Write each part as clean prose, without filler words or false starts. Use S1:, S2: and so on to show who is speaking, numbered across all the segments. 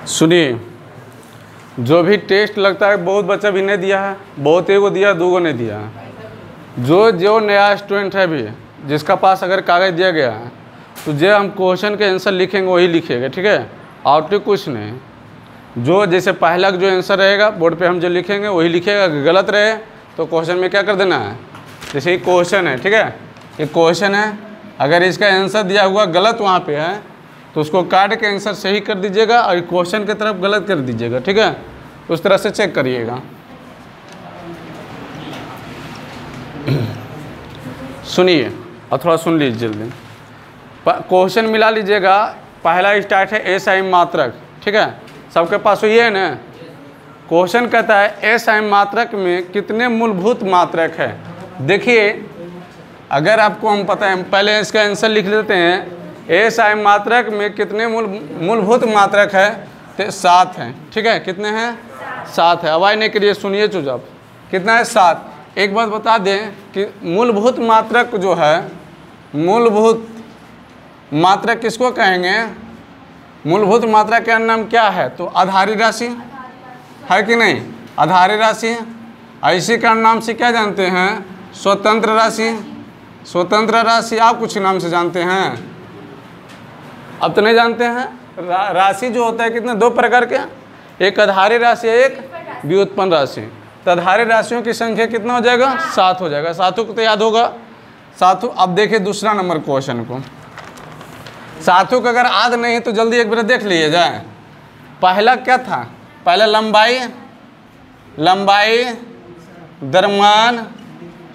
S1: सुनिए, जो भी टेस्ट लगता है बहुत बच्चा भी नहीं दिया है, बहुत एगो दिया, दो गो नहीं दिया है। जो नया स्टूडेंट है भी, जिसका पास अगर कागज़ दिया गया है तो जो हम क्वेश्चन के आंसर लिखेंगे वही लिखेगा, ठीक है, आउटपुट कुछ नहीं। जो जैसे पहला जो आंसर रहेगा बोर्ड पे हम जो लिखेंगे वही लिखेगा, गलत रहे तो क्वेश्चन में क्या कर देना है। जैसे ये क्वेश्चन है, ठीक है, ये क्वेश्चन है, अगर इसका आंसर दिया हुआ गलत वहाँ पे है तो उसको काट के आंसर सही कर दीजिएगा और क्वेश्चन की तरफ गलत कर दीजिएगा, ठीक है, उस तरह से चेक करिएगा। सुनिए और थोड़ा सुन लीजिए जल्दी। क्वेश्चन मिला लीजिएगा। पहला स्टार्ट है एसाई मात्रक, ठीक है, सबके पास ये है ना। क्वेश्चन कहता है एसाई मात्रक में कितने मूलभूत मात्रक है। देखिए, अगर आपको हम पता है, पहले इसका आंसर लिख लेते हैं। एसाई मात्रक में कितने मूलभूत मात्रक है तो 7 हैं, ठीक है, कितने हैं 7 है। आवाज़ नहीं करिए, सुनिए चुपचाप। कितना है 7। एक बात बता दें कि मूलभूत मात्रक जो है, मूलभूत मात्रक किसको कहेंगे। मूलभूत मात्रा का नाम क्या है तो आधारी राशि है कि नहीं, आधारी राशि। इसी का नाम से क्या जानते हैं, स्वतंत्र राशि। स्वतंत्र राशि आप कुछ नाम से जानते हैं, अब तो नहीं जानते हैं। राशि जो होता है कितने, 2 प्रकार के, एक आधारी राशि है, एक व्युत्पन्न राशि। तो आधारी राशियों की संख्या कितना हो जाएगा, 7 हो जाएगा। 7 को तो याद होगा, 7। अब देखिए दूसरा नंबर क्वेश्चन को। 7 का अगर याद नहीं तो जल्दी एक बार देख लिए जाए। पहला क्या था, पहला लंबाई, लंबाई, द्रव्यमान,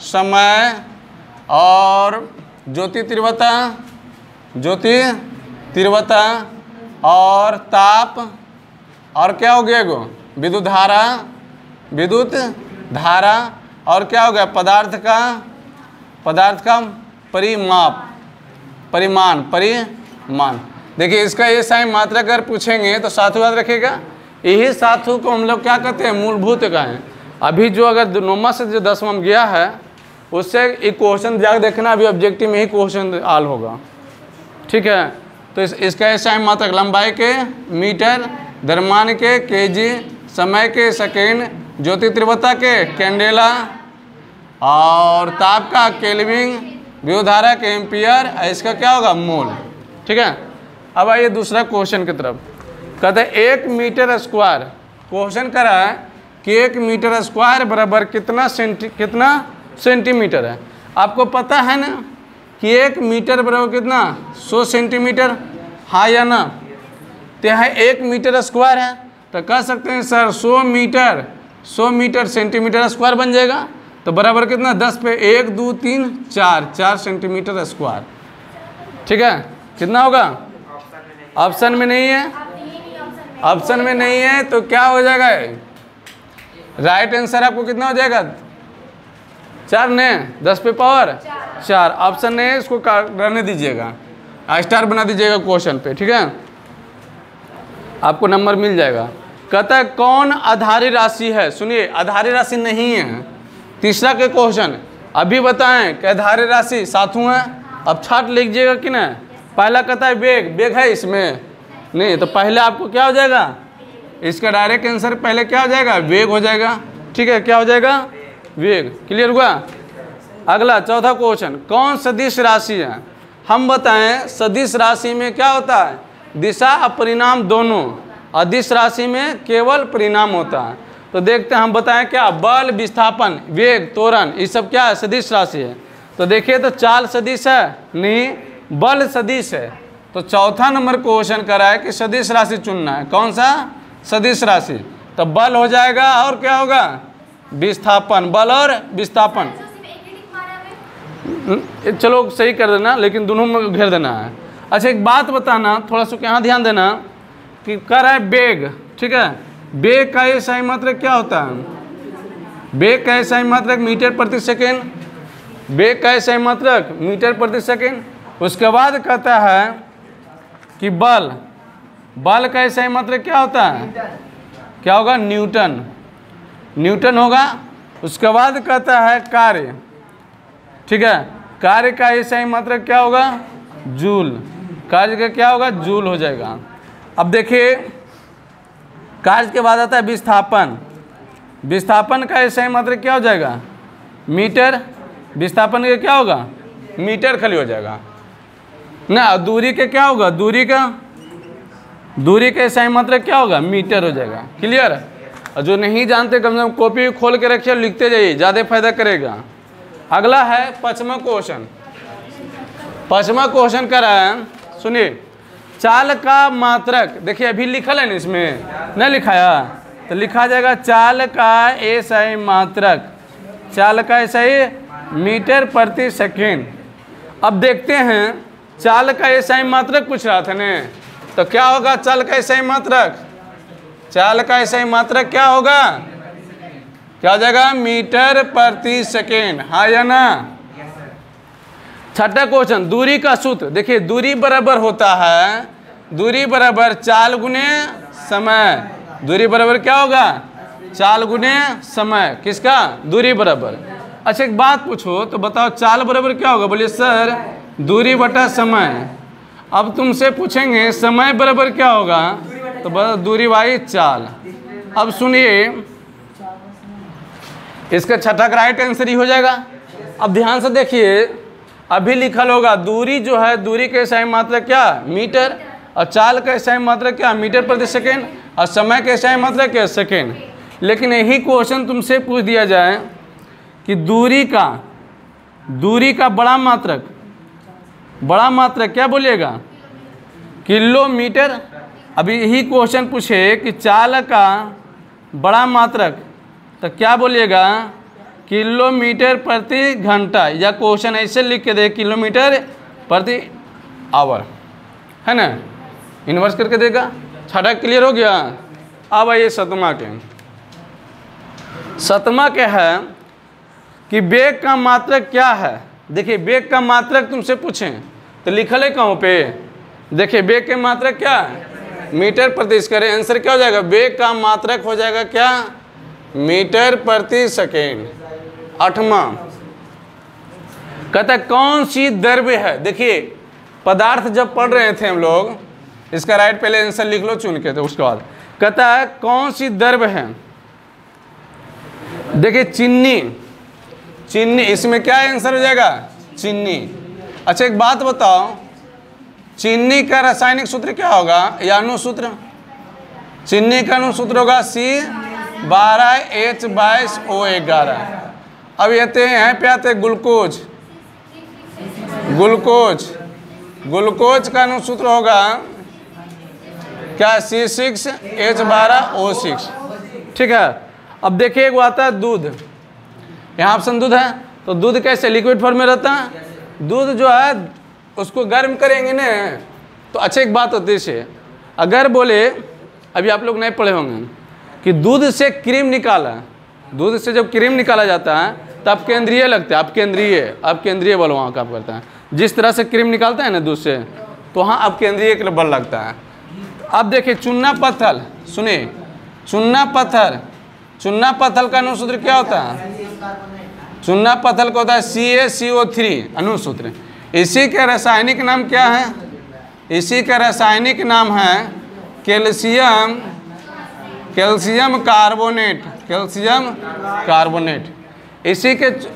S1: समय और ज्योति तीव्रता, ज्योति तीव्रता और ताप, और क्या हो गया गो, विद्युत धारा, विद्युत धारा, और क्या हो गया, पदार्थ का परिमाप, परिमाण, परिमाण। देखिए इसका ये साइन मात्रा अगर पूछेंगे तो 7 याद रखेगा। यही 7 को हम लोग क्या कहते हैं, मूलभूत का है। अभी जो अगर 9वां से जो 10वां में गया है उससे एक क्वेश्चन जाकर देखना, अभी ऑब्जेक्टिव में ही क्वेश्चन आल होगा, ठीक है। तो इसका ये साइन मात्रक लंबाई के मीटर, द्रव्यमान के केजी, समय के सेकेंड, ज्योति तीव्रता के कैंडेला और ताप का केल्विन, विद्युत धारा के एम्पियर, इसका क्या होगा, मोल, ठीक है। अब आइए दूसरा क्वेश्चन की तरफ। कहते हैं 1 मीटर स्क्वायर, क्वेश्चन करा है कि 1 मीटर स्क्वायर बराबर कितना सेंटीमीटर है। आपको पता है ना कि 1 मीटर बराबर कितना, 100 सेंटीमीटर, हाँ या ना। तो यहाँ 1 मीटर स्क्वायर है तो कह सकते हैं सर 100 मीटर सेंटीमीटर स्क्वायर बन जाएगा। तो बराबर कितना, 10 पे 1 2 3 4 सेंटीमीटर स्क्वायर, ठीक है। कितना होगा, ऑप्शन में नहीं है, ऑप्शन में नहीं है तो क्या हो जाएगा, राइट आंसर आपको कितना हो जाएगा, 4 ने 10 पे पावर 4। ऑप्शन नहीं है, इसको रहने दीजिएगा, स्टार बना दीजिएगा क्वेश्चन पे, ठीक है, आपको नंबर मिल जाएगा। कहता है कौन आधारी राशि है। सुनिए, आधारी राशि नहीं है। तीसरा के क्वेश्चन अभी बताएं कि आधारी राशि 7 है। अब छाट लिखिएगा कि ना। पहला कहता है वेग, वेग है इसमें नहीं, तो पहले आपको क्या हो जाएगा, इसका डायरेक्ट आंसर पहले क्या हो जाएगा, वेग हो जाएगा, ठीक है, क्या हो जाएगा, वेग। क्लियर हुआ। अगला चौथा क्वेश्चन, कौन सदिश राशि है। हम बताएं सदिश राशि में क्या होता है, दिशा और परिणाम दोनों। अदिश राशि में केवल परिणाम होता है। तो देखते हैं, हम बताएं क्या, बल, विस्थापन, वेग, त्वरण, ये सब क्या है, सदिश राशि है। तो देखिए तो चाल सदिश है नहीं, बल सदिश है। तो चौथा नंबर क्वेश्चन करा है कि सदिश राशि चुनना है। कौन सा, सदिश राशि। तो बल हो जाएगा और क्या होगा, विस्थापन, बल और विस्थापन। चलो सही कर देना, लेकिन दोनों में घेर देना है। अच्छा एक बात बताना, थोड़ा सा यहाँ ध्यान देना कि कर है बेग, ठीक है। बेग का ये सही मात्रक क्या होता है, बेग का सही मात्रक मीटर प्रति सेकेंड, बेग का सही मात्रक मीटर प्रति सेकेंड। उसके बाद कहता है कि बल, बल का सही मात्रक क्या होता है, क्या होगा, न्यूटन, न्यूटन होगा। उसके बाद कहता है कार्य, ठीक है, कार्य का ये सही मात्रक क्या होगा, जूल, कार्य का क्या होगा, जूल हो जाएगा। अब देखिए कार्य के बाद आता है विस्थापन। विस्थापन का ऐसा मात्रक क्या हो जाएगा? मीटर। विस्थापन का क्या होगा? मीटर खाली हो जाएगा ना। दूरी के क्या होगा? दूरी का ऐसा मात्रक क्या होगा? मीटर हो जाएगा। क्लियर? और जो नहीं जानते कम से कम कॉपी खोल के रखिए, लिखते जाइए, ज़्यादा फायदा करेगा। अगला है पाँचवा क्वेश्चन। पाँचवा क्वेश्चन कर रहा है, सुनिए, चाल का मात्रक। देखिए अभी लिखल है ना, इसमें नहीं लिखाया तो लिखा जाएगा चाल का एसआई मात्रक। चाल का एसआई मीटर प्रति सेकेंड। अब देखते हैं चाल का एसआई मात्रक पूछ रहा था ने, तो क्या होगा चाल का एसआई मात्रक? चाल का एसआई मात्रक क्या होगा? क्या हो जाएगा? मीटर प्रति सेकेंड। हाँ या ना? छठा क्वेश्चन, दूरी का सूत्र। देखिए दूरी बराबर होता है, दूरी बराबर चाल गुने समय। दूरी बराबर क्या होगा? चाल गुने समय। किसका? दूरी बराबर। अच्छा एक बात पूछो तो बताओ, चाल बराबर क्या होगा? बोलिए सर दूरी बटा समय। अब तुमसे पूछेंगे समय बराबर क्या होगा, तो बस दूरी बाई चाल। अब सुनिए, इसका छठा का राइट आंसर ही हो जाएगा। अब ध्यान से देखिए, अभी लिखल होगा दूरी जो है, दूरी के एसआई मात्रक क्या? मीटर। और चाल का एसआई मात्रक क्या? मीटर प्रति सेकेंड। और समय के एसआई मात्रक क्या? सेकेंड। लेकिन यही क्वेश्चन तुमसे पूछ दिया जाए कि दूरी का बड़ा मात्रक क्या बोलिएगा? किलोमीटर। अभी यही क्वेश्चन पूछे कि चाल का बड़ा मात्रक, तो क्या बोलिएगा? किलोमीटर प्रति घंटा। या क्वेश्चन ऐसे लिख के दे किलोमीटर प्रति आवर, है ना, इन्वर्स करके देगा। छठा क्लियर हो गया। अब आइए सतमा के है कि वेग का मात्रक क्या है। देखिए वेग का मात्रक तुमसे पूछें तो लिखल है कहाँ पे? देखिए वेग के मात्रक क्या है? मीटर प्रति। इसका आंसर क्या हो जाएगा? वेग का मात्रक हो जाएगा क्या? मीटर प्रति सेकेंड। आठवां कहता है कौन सी द्रव्य है। देखिए पदार्थ जब पढ़ रहे थे हम लोग, इसका राइट पहले आंसर लिख लो चुन के, तो उसके बाद कहता है कौन सी द्रव्य है। देखिए चीनी, इसमें क्या आंसर हो जाएगा? चीनी। अच्छा एक बात बताओ, चीनी का रासायनिक सूत्र क्या होगा या अनुसूत्र? चीनी का अनुसूत्र होगा C12H22O11। अब ये हैं पे आते ग्लूकोज। ग्लूकोज का अनुसूत्र होगा क्या? C6H12O6। ठीक है। अब देखिए वो आता है दूध। यहाँ ऑप्शन दूध है, तो दूध कैसे लिक्विड फॉर्म में रहता है? दूध जो है उसको गर्म करेंगे ना, तो अच्छा एक बात होती है, अगर बोले अभी आप लोग नहीं पढ़े होंगे कि दूध से क्रीम निकाला, दूध से जब क्रीम निकाला जाता है तब केंद्रीय लगता है। अब केंद्रीय बल वहाँ का करता है। जिस तरह से क्रीम निकालता है ना दूध से, तो वहाँ अब केंद्रीय बल लगता है। अब देखिए चुन्ना पत्थर, सुनिए चुन्ना पत्थर का अनुसूत्र क्या होता है? चुन्ना पत्थर का होता है CaCO3 अनुसूत्र। इसी का रासायनिक नाम क्या है? इसी का रासायनिक नाम है कैल्शियम कार्बोनेट।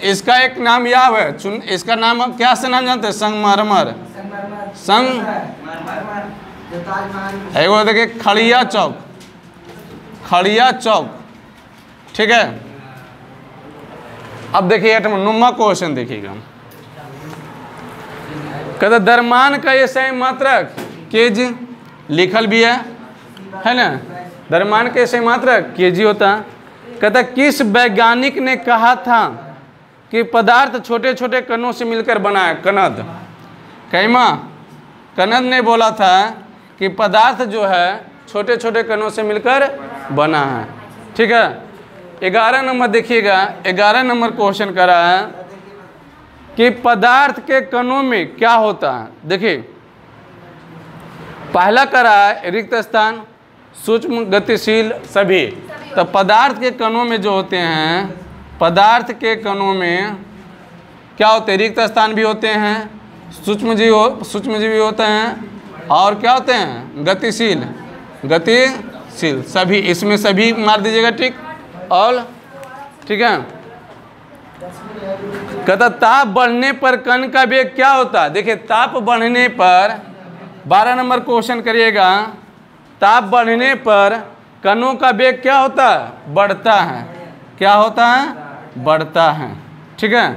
S1: इसका एक नाम याद है, इसका नाम क्या से नाम जानते हैं? संगमरमर। एक बार देखिए खड़िया चौक। ठीक है। अब देखिए नुमा क्वेश्चन देखिएगा, कहते द्रव्यमान का ये सही मात्रक केजी लिखल भी है ना? द्रव्यमान का सही मात्रक केजी होता है। कहता किस वैज्ञानिक ने कहा था कि पदार्थ छोटे छोटे कणों से मिलकर बना है? कनद ने बोला था कि पदार्थ जो है छोटे छोटे कणों से मिलकर बना है। ठीक है। 11 नंबर देखिएगा, 11 नंबर क्वेश्चन कर रहा है कि पदार्थ के कणों में क्या होता है। देखिए पहला कर रहा है रिक्त स्थान, सूक्ष्म, गतिशील, सभी। तो पदार्थ के कणों में जो होते हैं, पदार्थ के कणों में क्या होते हैं? रिक्त स्थान भी होते हैं, सूक्ष्मजीवी होते हैं, और क्या होते हैं? गतिशील। गतिशील, सभी, इसमें सभी मार दीजिएगा टिक। और ठीक है, कहता ताप बढ़ने पर कण का वेग क्या होता है। देखिए ताप बढ़ने पर 12 नंबर क्वेश्चन करिएगा, ताप बढ़ने पर कणों का वेग क्या होता है, बढ़ता है। क्या होता है, बढ़ता है। ठीक है,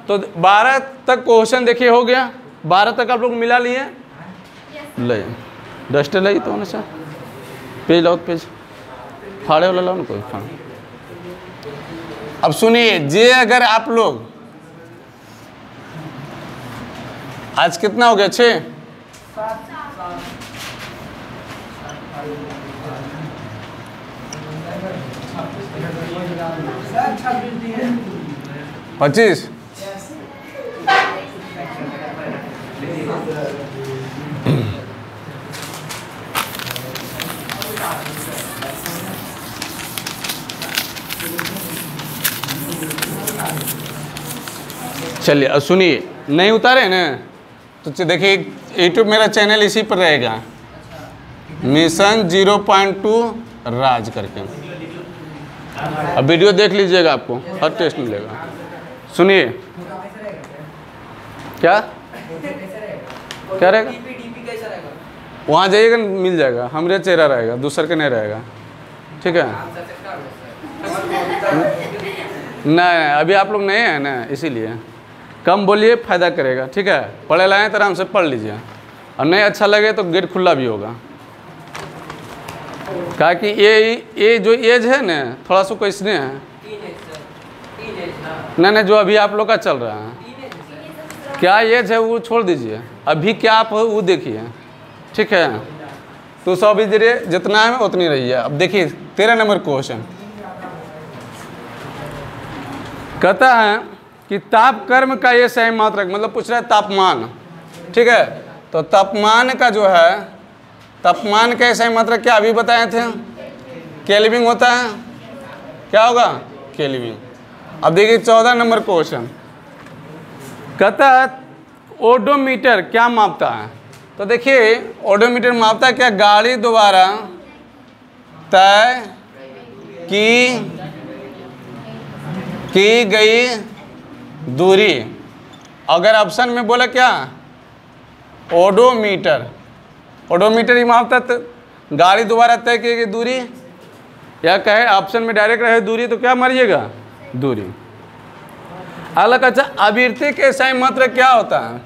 S1: तो 12 तक क्वेश्चन देखिए हो गया। 12 तक आप लोग मिला लिए, ले डस्टर लगी तो सर पेज लाओ, पेज फाड़े वाला लाओ ना कोई फाड़। अब सुनिए जे, अगर आप लोग आज कितना हो गया 6, पच्चीस, चलिए अब सुनिए, नहीं उतारे ना तो देखिए यूट्यूब मेरा चैनल इसी पर रहेगा, मिशन 0.2 राज करके। अब वीडियो देख लीजिएगा, आपको हर टेस्ट मिलेगा। सुनिए क्या क्या रहेगा, वहाँ जाइएगा मिल जाएगा, हमरे चेहरा रहेगा, दूसर का नहीं रहेगा। ठीक है, नहीं अभी आप लोग नए हैं ना, इसीलिए कम बोलिए, फ़ायदा करेगा। ठीक है, पढ़े लाएँ तो आराम से पढ़ लीजिए, और नहीं अच्छा लगे तो गेट खुला भी होगा। क्या कि ये जो एज है ना, थोड़ा सा कैसने है, नहीं जो अभी आप लोग का चल रहा है, क्या एज है वो छोड़ दीजिए, अभी क्या आप वो देखिए। ठीक है, तो सब इधर जितना है उतनी रही है। अब देखिए 13 नंबर क्वेश्चन कहता है कि ताप कर्म का ये सही मात्रक, मतलब पूछ रहा है तापमान। ठीक है, तो तापमान का जो है, तापमान का सही मात्रक क्या अभी बताए थे, केल्विन होता है। क्या होगा, केल्विन। अब देखिए 14 नंबर क्वेश्चन कहता है ओडोमीटर क्या मापता है। तो देखिए ओडोमीटर मापता है क्या, गाड़ी द्वारा तय की गई दूरी। अगर ऑप्शन में बोला क्या, ओडोमीटर, ओडोमीटर ही मापता है गाड़ी द्वारा तय की गई दूरी, या कहे ऑप्शन में डायरेक्ट रहे दूरी तो क्या मारिएगा, दूरी। अलग अच्छा, आवृत्ति के सही मात्रक क्या होता है।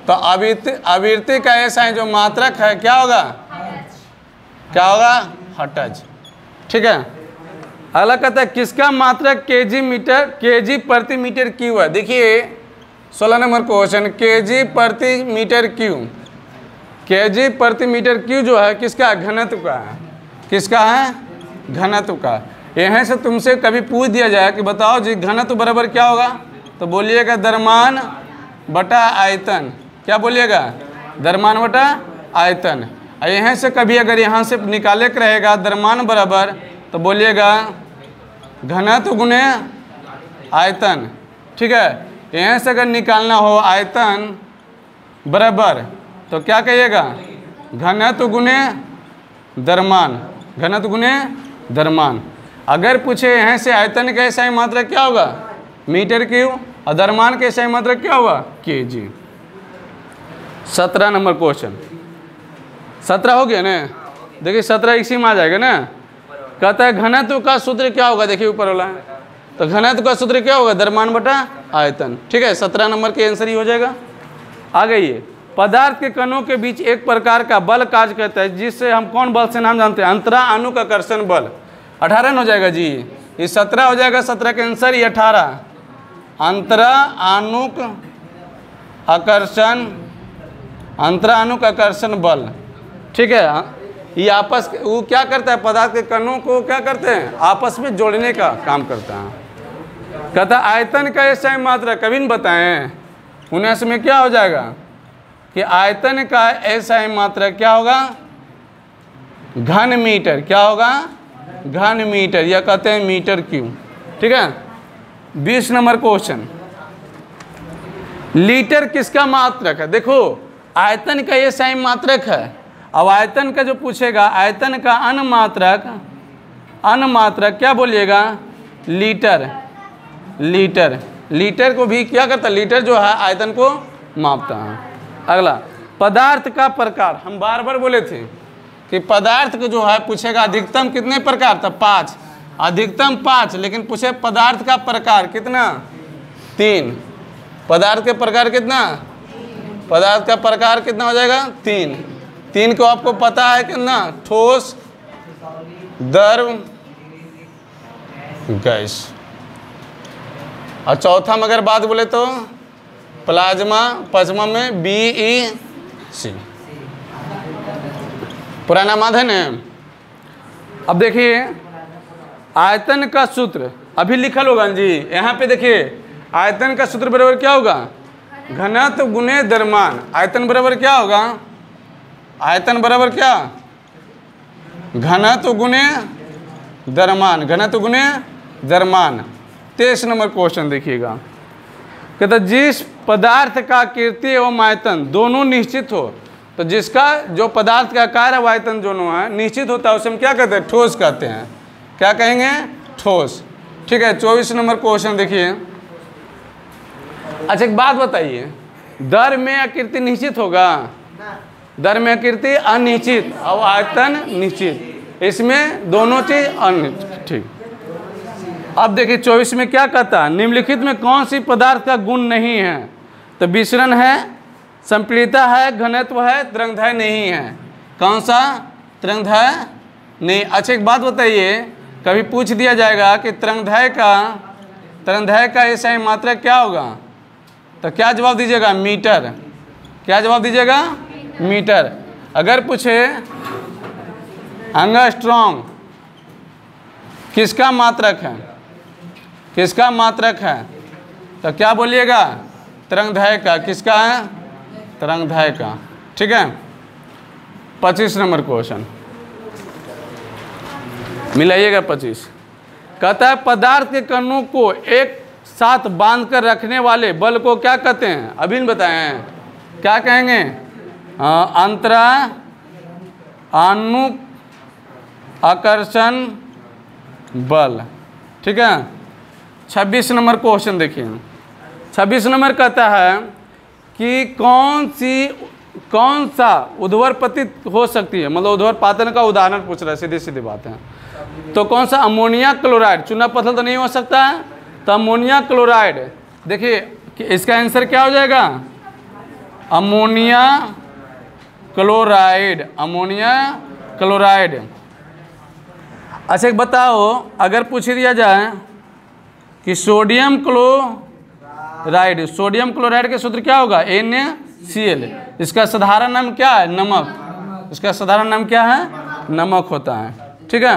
S1: तो आवृत्ति का ऐसा जो मात्रक है क्या होगा, क्या होगा, हर्ट्ज। ठीक है, अगला कहता है किसका मात्रक केजी प्रति मीटर क्यू है। देखिए 16 नंबर क्वेश्चन, केजी प्रति मीटर क्यू, केजी प्रति मीटर क्यू जो है किसका, घनत्व का है। किसका है, घनत्व का। यहाँ से तुमसे कभी पूछ दिया जाए कि बताओ जी घनत्व बराबर क्या होगा, तो बोलिएगा द्रव्यमान बटा आयतन। क्या बोलिएगा, द्रव्यमान बटा आयतन। यहाँ से कभी अगर यहाँ से निकाले के रहेगा द्रव्यमान बराबर, तो बोलिएगा घनत्व गुणे आयतन। ठीक है, यहाँ से अगर निकालना हो आयतन बराबर, तो क्या कहिएगा, घनत्व गुणे द्रव्यमान, घनत्व गुणे द्रव्यमान। अगर पूछे यहाँ से आयतन का सही मात्रक क्या होगा, मीटर क्यूब, और द्रव्यमान के सही मात्रक क्या होगा, केजी। 17 नंबर क्वेश्चन, 17 हो गया ना। देखिए 17 इसी में आ जाएगा ना। कहता है घनत्व का सूत्र क्या होगा, देखिए ऊपर वाला है, तो घनत्व का सूत्र क्या होगा, द्रव्यमान बटा आयतन। ठीक है, 17 नंबर के आंसर ही हो जाएगा। आ गई है, पदार्थ के कणों के बीच एक प्रकार का बल कार्य करता है, जिससे हम कौन बल से नाम जानते हैं, अंतरा अनुक आकर्षण बल। 18 हो जाएगा जी, ये 17 हो जाएगा, 17 के आंसर ये 18, अंतरा अनुक आकर्षण, अंतरा अनुक आकर्षण बल। ठीक है, ये आपस वो क्या करता है, पदार्थ के कणों को क्या करते हैं, आपस में जोड़ने का काम करता है। कहता आयतन का ये सही मात्रा कभी नहीं बताएं, 19 में क्या हो जाएगा कि आयतन का ऐसा ही मात्रा क्या होगा, घन मीटर। क्या होगा, घन मीटर, या कहते हैं मीटर क्यूब। ठीक है, 20 नंबर क्वेश्चन, लीटर किसका मात्रक है। देखो आयतन का ये सही मात्रक है, अब आयतन का जो पूछेगा, आयतन का अनमात्रक क्या बोलिएगा, लीटर। लीटर, लीटर को भी क्या करता है, लीटर जो है आयतन को मापता है। अगला पदार्थ का प्रकार, हम बार बार बोले थे कि पदार्थ को जो है पूछेगा अधिकतम कितने प्रकार था, 5, अधिकतम 5, लेकिन पूछे पदार्थ का प्रकार कितना, 3। पदार्थ के प्रकार कितना, पदार्थ का प्रकार कितना हो जाएगा, 3। 3 को आपको पता है कितना, ठोस, द्रव, गैस। और चौथा में अगर बात बोले तो प्लाज्मा, पचमा में BEC, पुराना माद है ना। अब देखिए आयतन का सूत्र अभी लिखल होगा जी, यहाँ पे देखिए आयतन का सूत्र बराबर क्या होगा, घनत्व गुने द्रव्यमान। आयतन बराबर क्या होगा, आयतन बराबर क्या, घनत्व गुने द्रव्यमान, घनत्व गुने द्रव्यमान। 23 नंबर क्वेश्चन देखिएगा, कहता जिस पदार्थ का आकृति एवं आयतन दोनों निश्चित हो, तो जिसका जो पदार्थ का आकार और आयतन दोनों है निश्चित होता है उसे हम क्या कहते हैं, ठोस कहते हैं। क्या कहेंगे, ठोस। ठीक है, 24 नंबर क्वेश्चन देखिए। अच्छा एक बात बताइए, दर में आकृति निश्चित होगा, दर में आकृति अनिश्चित और आयतन निश्चित, इसमें दोनों चीज अनिश्चित। ठीक, अब देखिए 24 में क्या कहता है, निम्नलिखित में कौन सी पदार्थ का गुण नहीं है, तो विसरण है, संपीड़िता है, घनत्व है, तरंगदैर्घ्य नहीं है। कौन सा, तरंगदैर्घ्य नहीं। अच्छा एक बात बताइए, कभी पूछ दिया जाएगा कि तरंगदैर्घ्य का SI मात्रक क्या होगा, तो क्या जवाब दीजिएगा, मीटर। क्या जवाब दीजिएगा, मीटर। अगर पूछे एंगस्ट्रॉम किसका मात्रक है, किसका मात्रक है, तो क्या बोलिएगा, तरंगदैर्घ्य का। किसका है, तरंगदैर्घ्य का। ठीक है, 25 नंबर क्वेश्चन मिलाइएगा। 25 कहता है पदार्थ के कणों को एक साथ बांध कर रखने वाले बल को क्या कहते हैं, अभी बताए हैं, क्या कहेंगे, अंतरा आकर्षण बल। ठीक है, 26 नंबर क्वेश्चन देखिए। 26 नंबर कहता है कि कौन सा ऊर्ध्वर पतित हो सकती है, मतलब ऊर्ध्वर पातन का उदाहरण पूछ रहा है, सीधी सीधी बात है। तो कौन सा, अमोनिया क्लोराइड। चूना पत्थर तो नहीं हो सकता है, तो अमोनिया क्लोराइड। देखिए कि इसका आंसर क्या हो जाएगा, अमोनिया क्लोराइड, अमोनिया क्लोराइड। अच्छा एक बताओ, अगर पूछ दिया जाए कि सोडियम क्लोराइड, सोडियम क्लोराइड के सूत्र क्या होगा, NaCl। इसका साधारण नाम क्या है, नमक। इसका साधारण नाम क्या है, नमक होता है। ठीक है,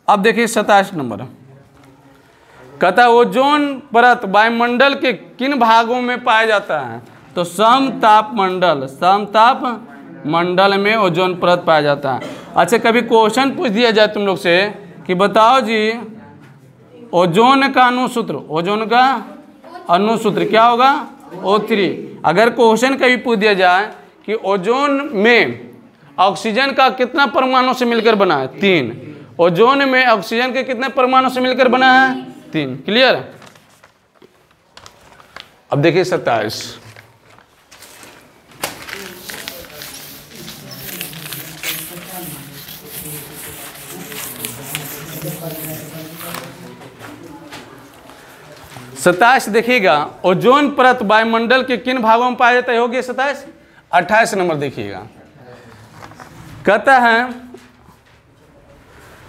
S1: अब देखिए 27 नंबर कहता ओजोन परत वायुमंडल के किन भागों में पाया जाता है, तो समताप मंडल, समताप मंडल में ओजोन परत पाया जाता है। अच्छा कभी क्वेश्चन पूछ दिया जाए तुम लोग से कि बताओ जी ओजोन का अणुसूत्र, ओजोन का अणुसूत्र क्या होगा, O3। अगर क्वेश्चन कभी पूछ दिया जाए कि ओजोन में ऑक्सीजन का कितना परमाणु से मिलकर बना है, 3। ओजोन में ऑक्सीजन के कितने परमाणु से मिलकर बना है, 3। क्लियर। अब देखिए 27 27 देखिएगा, ओजोन परत वायुमंडल के किन भागों में पाया जाता है, हो गया 27। 28 नंबर देखिएगा, कहता है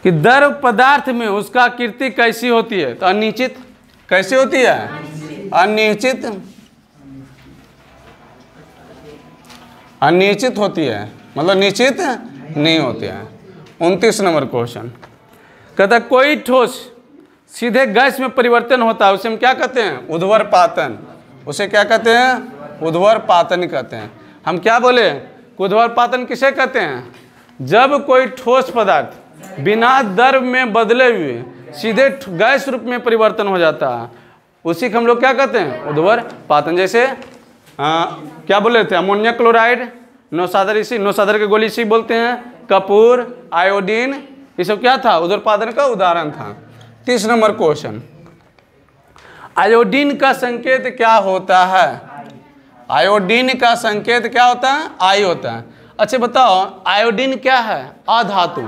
S1: कि द्रव पदार्थ में उसका आकृति कैसी होती है, तो अनिश्चित। कैसी होती है, अनिश्चित, अनिश्चित होती है, मतलब निश्चित नहीं होती है। 29 नंबर क्वेश्चन कहता कोई ठोस सीधे गैस में परिवर्तन होता है, उसे हम क्या कहते हैं, ऊर्ध्वपातन। उसे क्या कहते हैं, ऊर्ध्वपातन कहते हैं। हम क्या बोले, ऊर्ध्वपातन किसे कहते हैं, जब कोई ठोस पदार्थ बिना द्रव में बदले हुए सीधे गैस रूप में परिवर्तन हो जाता है, उसी को हम लोग क्या कहते हैं, ऊर्ध्वपातन। जैसे क्या बोले थे, अमोनिया क्लोराइड, नौसादर इसी, नौसादर के गोली इसी बोलते हैं। कपूर, आयोडीन, ये सब क्या था? उदरपादन का उदाहरण था। 30 नंबर क्वेश्चन, आयोडीन का संकेत क्या होता है? आयोडीन का संकेत क्या होता है? आई होता है। अच्छा बताओ, आयोडीन क्या है? अधातु।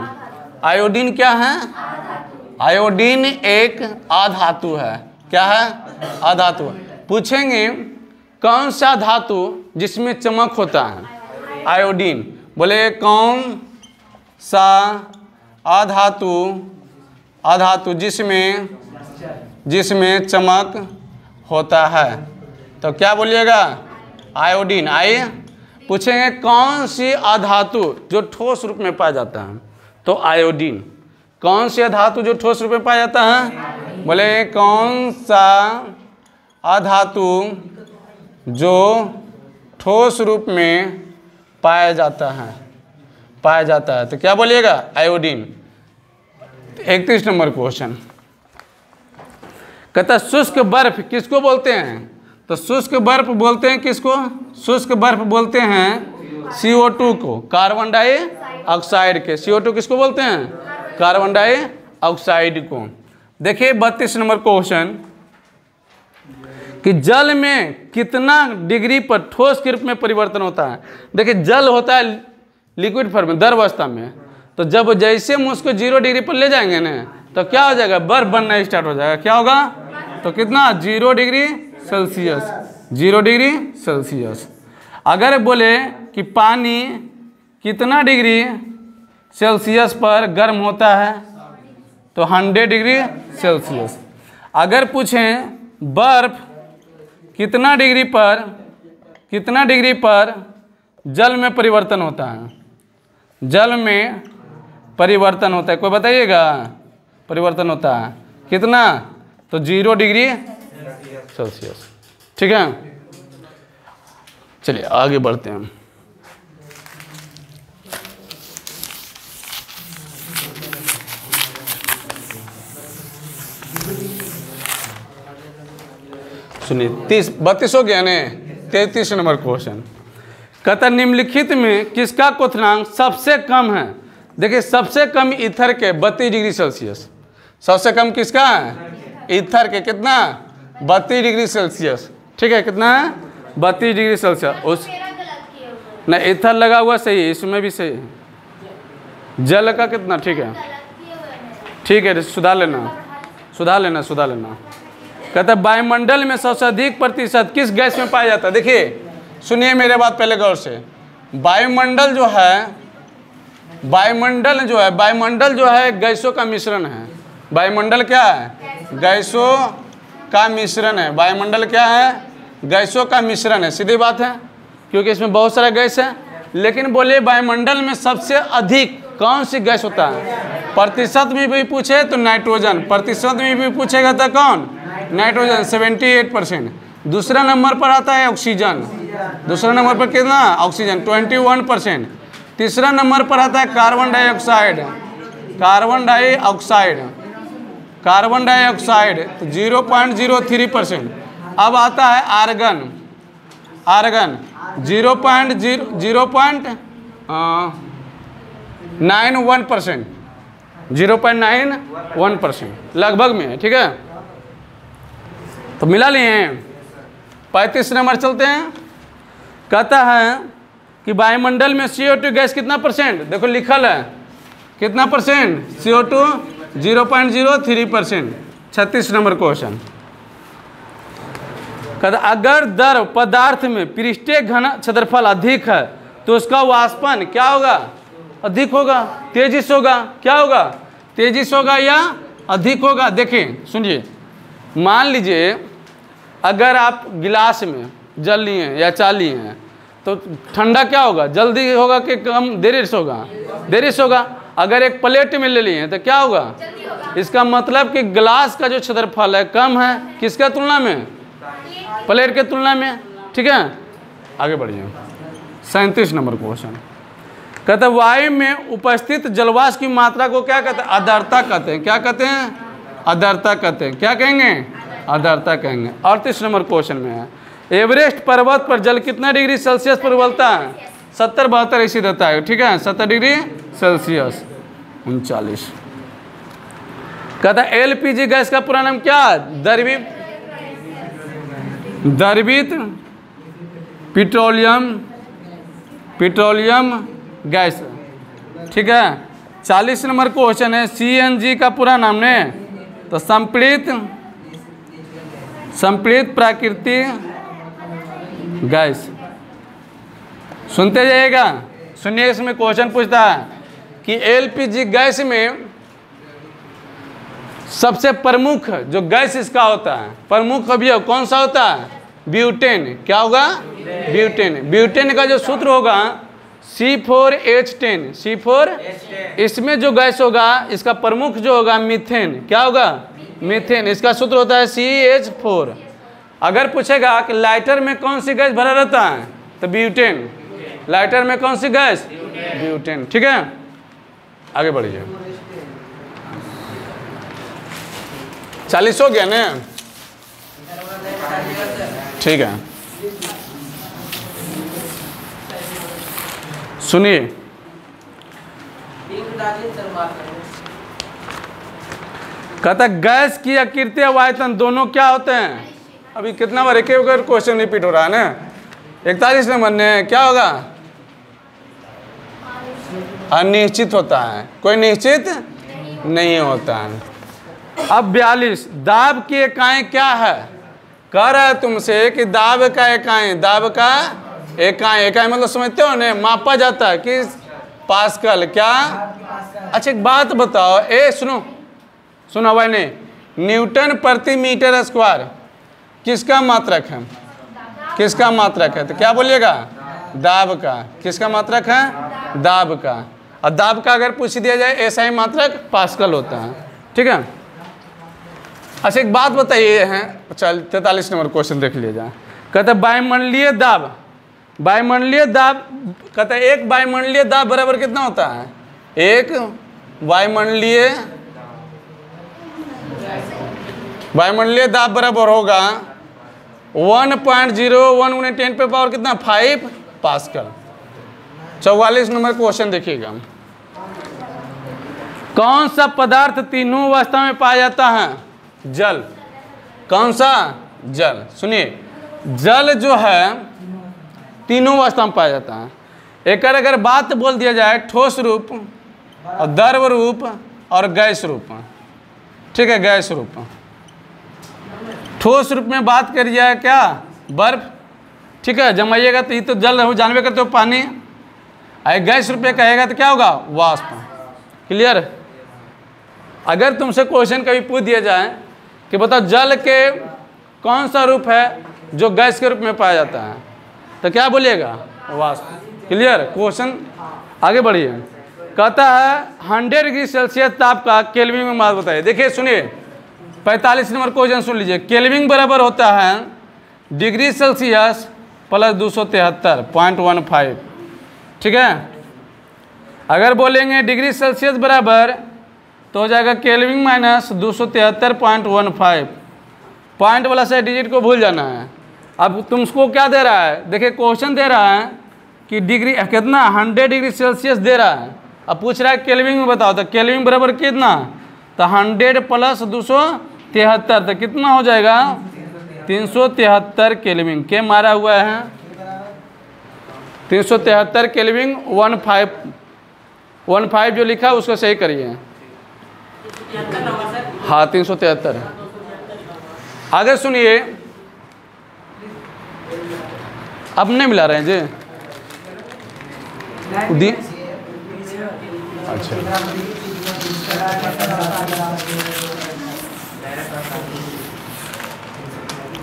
S1: आयोडीन क्या है? आयोडीन एक अधातु है। क्या है? अधातु। पूछेंगे कौन सा धातु जिसमें चमक होता है? आयोडीन। बोले कौन सा अधातु जिसमें चमक होता है? तो क्या बोलिएगा? आयोडीन। आइए पूछेंगे कौन सी अधातु जो ठोस रूप में पाया जाता है? तो आयोडीन। कौन सी अधातु जो ठोस रूप में पाया जाता है? बोले कौन सा अधातु जो ठोस रूप में पाया जाता है? तो क्या बोलिएगा? आयोडीन। 31 नंबर क्वेश्चन, कहता शुष्क बर्फ किसको बोलते हैं? तो शुष्क बर्फ बोलते हैं किसको? शुष्क बर्फ बोलते हैं CO2 को, कार्बन डाइऑक्साइड के। CO2 किसको बोलते हैं? कार्बन डाइऑक्साइड को। देखिए 32 नंबर क्वेश्चन, कि जल में कितना डिग्री पर ठोस के रूप में परिवर्तन होता है? देखिए जल होता है लिक्विड फॉर्म में, द्रव अवस्था में। तो जब जैसे हम उसको 0 डिग्री पर ले जाएंगे ना, तो क्या हो जाएगा? बर्फ बनना स्टार्ट हो जाएगा। क्या होगा? तो कितना? 0 डिग्री सेल्सियस। 0 degree Celsius. अगर बोले कि पानी कितना डिग्री सेल्सियस पर गर्म होता है, तो 100 डिग्री सेल्सियस। अगर पूछें बर्फ कितना डिग्री पर जल में परिवर्तन होता है? जल में परिवर्तन होता है, कोई बताइएगा? परिवर्तन होता है कितना? तो 0 डिग्री सेल्सियस। ठीक है, चलिए आगे बढ़ते हैं। सुनिए 32 हो गया ने। 33 नंबर क्वेश्चन, कहता निम्नलिखित में किसका क्वथनांक सबसे कम है? देखिए सबसे कम ईथर के 32 डिग्री सेल्सियस। सबसे कम किसका है? ईथर के। कितना? 32 डिग्री सेल्सियस। ठीक है, कितना है? 32 डिग्री सेल्सियस। उस ना ईथर लगा हुआ सही है, इसमें भी सही है। जल का कितना? ठीक है, सुधार लेना। कहता है वायुमंडल में सबसे अधिक प्रतिशत किस गैस में पाया जाता है? देखिए सुनिए मेरे बात पहले गौर से। वायुमंडल जो है गैसों का मिश्रण है। वायुमंडल क्या है? गैसों का मिश्रण है। वायुमंडल क्या है? गैसों का मिश्रण है। सीधी बात है, क्योंकि इसमें बहुत सारा गैस है। लेकिन बोले वायुमंडल में सबसे अधिक कौन सी गैस होता है? प्रतिशत में भी पूछे तो नाइट्रोजन। प्रतिशत में भी पूछेगा तो कौन? नाइट्रोजन 78%। दूसरा नंबर पर आता है ऑक्सीजन। दूसरा नंबर पर कितना? ऑक्सीजन 21%। तीसरा नंबर पर आता है कार्बन डाइऑक्साइड 0.03%। अब आता है आर्गन 0.91%। 0.91% लगभग में है। ठीक है, तो मिला लिए हैं। 35 नंबर चलते हैं। कहता है कि वायुमंडल में CO2 गैस कितना परसेंट? देखो लिखल है कितना परसेंट? CO2 0.03%। 36 नंबर क्वेश्चन, कहता अगर द्रव पदार्थ में पृष्ठीय घन क्षेत्रफल अधिक है तो उसका वाष्पन क्या होगा? अधिक होगा, तेजी से होगा। क्या होगा? तेजी से होगा या अधिक होगा? देखिए सुनिए, मान लीजिए अगर आप गिलास में जल लिए हैं या चा लिए हैं, तो ठंडा क्या होगा? जल्दी होगा कि कम देरी से होगा? देरी से होगा। अगर एक प्लेट में ले लिए हैं तो क्या होगा? इसका मतलब कि गिलास का जो क्षेत्रफल है कम है किसके तुलना में? प्लेट के तुलना में। ठीक है, आगे बढ़िए। 37 नंबर क्वेश्चन, कहते हैं वायु में उपस्थित जलवाष्प की मात्रा को क्या कहते हैं? आर्द्रता कहते हैं। क्या कहते हैं? आर्द्रता कहते हैं। क्या कहेंगे? आर्द्रता कहेंगे। 38 नंबर क्वेश्चन में है, एवरेस्ट पर्वत पर जल कितना डिग्री सेल्सियस पर उबलता है? 70-72 ऐसी रहता है, ठीक है, 70 डिग्री सेल्सियस 39। कहता है एलपीजी गैस का पूरा नाम क्या है? द्रवित पेट्रोलियम गैस, ठीक है। 40 नंबर क्वेश्चन है, सीएनजी का पूरा नाम ने, तो संपीड़ित प्राकृतिक गैस। सुनते जाइएगा, सुनिए, इसमें क्वेश्चन पूछता है कि एलपीजी गैस में सबसे प्रमुख जो गैस इसका होता है, प्रमुख अवयव कौन सा होता है? ब्यूटेन। क्या होगा? ब्यूटेन। ब्यूटेन का जो सूत्र होगा C4H10, C4, इसमें जो गैस होगा इसका प्रमुख जो होगा मीथेन। क्या होगा? मीथेन। इसका सूत्र होता है CH4। अगर पूछेगा कि लाइटर में कौन सी गैस भरा रहता है, तो ब्यूटेन। लाइटर में कौन सी गैस? ब्यूटेन, ठीक है। आगे बढ़िए। 40 हो गया ना, ठीक है। सुनिए, कहता गैस की आकृति और आयतन दोनों क्या होते हैं? अभी कितना बार एक क्वेश्चन रिपीट हो रहा है ना। 41 नंबर ने क्या होगा? अनिश्चित होता है, कोई निश्चित नहीं होता है। अब 42, दाब की इकाई क्या है? कह रहा है तुमसे कि दाब का इकाई, दाब का इकाई, इकाई मतलब समझते हो ना, मापा जाता है कि पास्कल। क्या? अच्छा एक बात बताओ, सुनो भाई ने, न्यूटन प्रति मीटर स्क्वायर किसका मात्रक है? किसका मात्रक है? तो क्या बोलिएगा? दाब का। किसका मात्रक है? दाब का। और दाब का अगर पूछ दिया जाए ऐसा ही मात्रक पास्कल होता है, ठीक है। अच्छा एक बात बताइए है, चल 43 नंबर क्वेश्चन देख लिया जाए। कहते वायुमंडलीय दाब, वायुमंडलीय दाब, कहते हैं एक वायुमंडलीय दाब बराबर कितना होता है? एक वायुमंडलीय दाब बराबर होगा 1.01 × 10 पे पावर कितना? 5 पास्कल। 44 नंबर क्वेश्चन देखिएगा। कौन सा पदार्थ तीनों अवस्था में पाया जाता है? जल। कौन सा? जल। सुनिए, जल जो है तीनों अवस्था में पाया जाता है। एक अगर बात बोल दिया जाए ठोस रूप और द्रव रूप और गैस रूप, ठीक है, गैस रूप। ठोस रूप में बात करी जाए क्या? बर्फ, ठीक है, जमाइएगा तो ये तो जल हो, जानवे करते हो पानी। गैस रूप में कहेगा तो क्या होगा? वाष्प। क्लियर? अगर तुमसे क्वेश्चन कभी पूछ दिया जाए कि बताओ जल के कौन सा रूप है जो गैस के रूप में पाया जाता है, तो क्या बोलिएगा? वाष्प। क्लियर? क्वेश्चन आगे बढ़िए। कहता है 100 डिग्री सेल्सियस ताप का केल्विन में मान बताइए। देखिए सुनिए, 45 नंबर क्वेश्चन सुन लीजिए। केल्विन बराबर होता है डिग्री सेल्सियस प्लस 273.15, ठीक है। अगर बोलेंगे डिग्री सेल्सियस बराबर तो हो जाएगा केल्विन माइनस 273.15। पॉइंट वाला से डिजिट को भूल जाना है। अब तुमको क्या दे रहा है? देखिए क्वेश्चन दे रहा है कि डिग्री कितना, 100 डिग्री सेल्सियस दे रहा है। अब पूछ रहा है केल्विन में बताओ, तो केल्विन बराबर कितना? तो 100 प्लस 273, तो कितना हो जाएगा? 373 केल्विन के मारा हुआ है। 373 केल्विन 15 जो लिखा है उसको सही करिए। हाँ 373। आगे सुनिए, अब नहीं मिला रहे हैं जी दी? अच्छा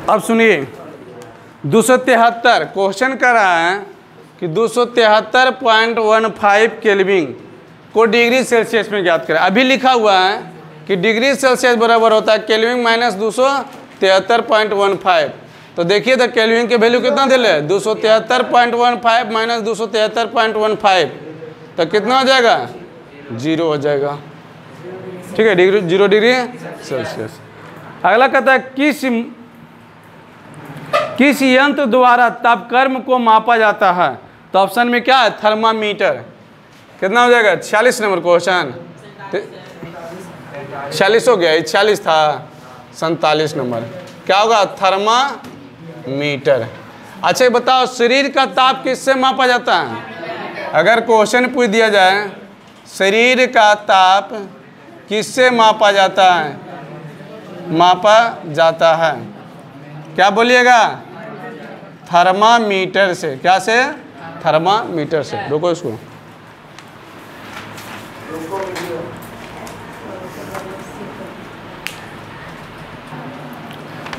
S1: अब सुनिए, 273 क्वेश्चन कर रहा है कि 273.15 केल्विन को डिग्री सेल्सियस में ज्ञात करें। अभी लिखा हुआ है कि डिग्री सेल्सियस बराबर होता है केल्विन माइनस 273.15। तो देखिए तो केल्विन के वैल्यू कितना दे ले? 273.15 माइनस 273.15, तो कितना हो जाएगा? 0 हो जाएगा, ठीक है, 0 डिग्री सेल्सियस। अगला कहता है किस यंत्र द्वारा तापक्रम को मापा जाता है? तो ऑप्शन में क्या है, थर्मामीटर। कितना हो जाएगा, 46 नंबर क्वेश्चन। 46 हो गया, 46 था, 47 नंबर क्या होगा, थर्मामीटर। अच्छा ये बताओ शरीर का ताप किससे मापा जाता है? अगर क्वेश्चन पूछ दिया जाए शरीर का ताप किससे मापा जाता है, मापा जाता है, क्या बोलिएगा, थर्मामीटर से। क्या से, थर्मामीटर से। रुको इसको,